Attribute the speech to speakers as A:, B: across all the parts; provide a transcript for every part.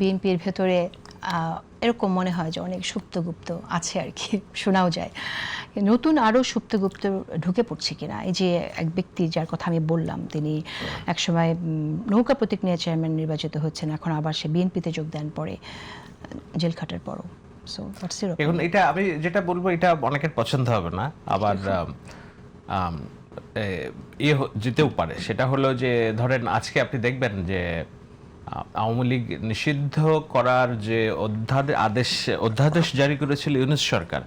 A: বিএনপির ভেতরে এরকম মনে হয় যে অনেক সুপ্তগুপ্ত আছে আর কি, শোনাও যায়। নতুন আরও সুপ্তগুপ্ত ঢুকে পড়ছে কিনা, এই যে এক ব্যক্তি যার কথা আমি বললাম, তিনি একসময় নৌকা প্রতীক নিয়ে চেয়ারম্যান নির্বাচিত হচ্ছেন, এখন আবার সে বিএনপিতে যোগ দেন পরে জেল খাটার পরও।
B: এখন এটা আমি যেটা বলবো এটা অনেকের পছন্দ হবে না, আবার যেতেও পারে। সেটা হলো যে ধরেন আজকে আপনি দেখবেন যে আওয়ামী লীগ নিষিদ্ধ করার যে অধ্যাদেশ জারি করেছিল ইউনূস সরকার,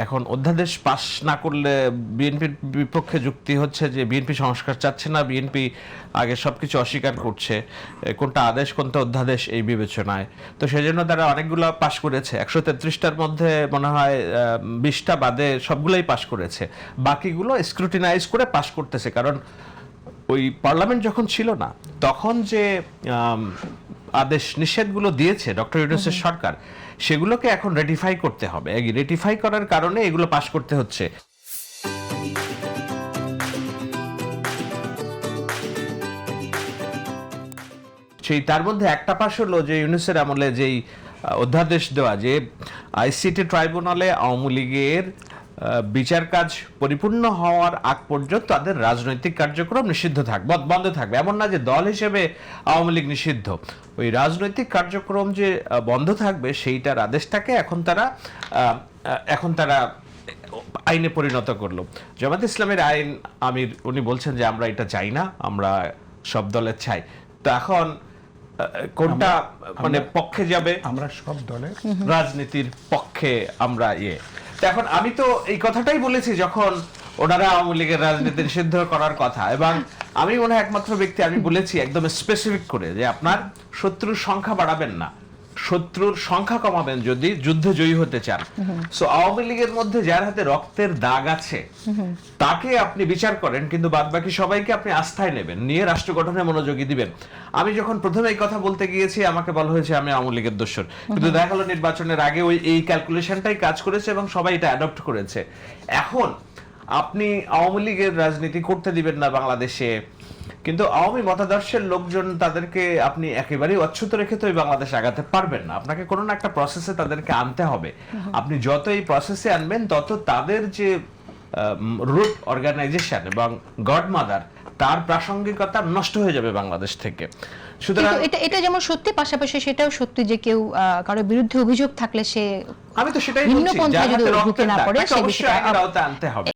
B: এখন অধ্যাদেশ পাশ না করলে বিএনপির বিপক্ষে যুক্তি হচ্ছে যে বিএনপি সংস্কার চাচ্ছে না, বিএনপি আগে সবকিছু অস্বীকার করছে, কোনটা আদেশ কোনটা অধ্যাদেশ এই বিবেচনায়। তো সেই জন্য তারা অনেকগুলো পাশ করেছে, 133টার মধ্যে মনে হয় 20টা বাদে সবগুলোই পাশ করেছে, বাকিগুলো স্ক্রুটিনাইজ করে পাশ করতেছে। কারণ ওই পার্লামেন্ট যখন ছিল না তখন যে আদেশ নিষেধগুলো দিয়েছে ডক্টর ইউনূসের সরকার, সেগুলোকে এখন রেটিফাই করতে হবে। রেটিফাই করার কারণে এগুলো পাশ করতে হচ্ছে। সেই তার মধ্যে একটা পাশ হলো যে ইউনূসের আমলে যেই অধ্যাদেশ দেওয়া যে আইসিটি ট্রাইব্যুনালে আওয়ামী লীগের বিচার কাজ পরিপূর্ণ হওয়ার আগ পর্যন্ত তাদের রাজনৈতিক কার্যক্রম নিষিদ্ধ থাকবে, বন্ধ থাকবে। এমন না যে দল হিসেবে আওয়ামী লীগ নিষিদ্ধ, ওই রাজনৈতিক কার্যক্রম যে বন্ধ থাকবে সেইটার আদেশটাকে এখন তারা আইনে পরিণত করলো। জামাত ইসলামের আইন আমির উনি বলছেন যে আমরা এটা চাই না, আমরা সব দলের চাই। তো এখন কোনটা মানে পক্ষে যাবে?
C: আমরা সব দলের
B: রাজনীতির পক্ষে আমরা এখন আমি তো এই কথাটাই বলেছি যখন ওনারা আওয়ামী লীগের রাজনীতি নিষিদ্ধ করার কথা, এবং আমি মনে হয় একমাত্র ব্যক্তি আমি বলেছি একদম স্পেসিফিক করে যে আপনার শত্রুর সংখ্যা বাড়াবেন না, শত্রুর সংখ্যা কমাবেন যদি যুদ্ধে জয়ী হতে চান। সো আওয়ামী লীগের মধ্যে যার হাতে রক্তের দাগ আছে তাকে আপনি বিচার করেন, কিন্তু বাদ বাকি সবাইকে আপনি আস্থায় নেবেন, নিয়ে রাষ্ট্র গঠনে মনোযোগী দিবেন। আমি যখন প্রথমে এই কথা বলতে গিয়েছি আমাকে বলা হয়েছে আমি আওয়ামী লীগের দোসর, কিন্তু দেখা গেল নির্বাচনের আগে এই ক্যালকুলেশনটাই কাজ করেছে এবং সবাই এটা অ্যাডপ্ট করেছে। এখন আপনি আওয়ামী লীগের রাজনীতি করতে দিবেন না বাংলাদেশে, কিন্তু আওয়ামী মতাদর্শের লোকজন তাদেরকে আপনি একেবারেই অচ্ছুত রেখে তো এই বাংলাদেশ আগাতে পারবেন না। আপনাকে কোনো না একটা প্রসেসে তাদেরকে আনতে হবে। আপনি যত এই প্রসেসে আনবেন তত তাদের যে রুট অর্গানাইজেশন এবং গডমাদার তার প্রাসঙ্গিকতা নষ্ট হয়ে যাবে বাংলাদেশ থেকে।
A: সুতরাং এটা যেমন সত্যি, পাশাপাশি সেটাও সত্যি যে কেউ কারো বিরুদ্ধে অভিযোগ থাকলে সে
B: আমি তো সেটাই বলছি, যার হাতে রক্তের দাগ তাকে অবশ্যই আইনের আওতায় আনতে হবে।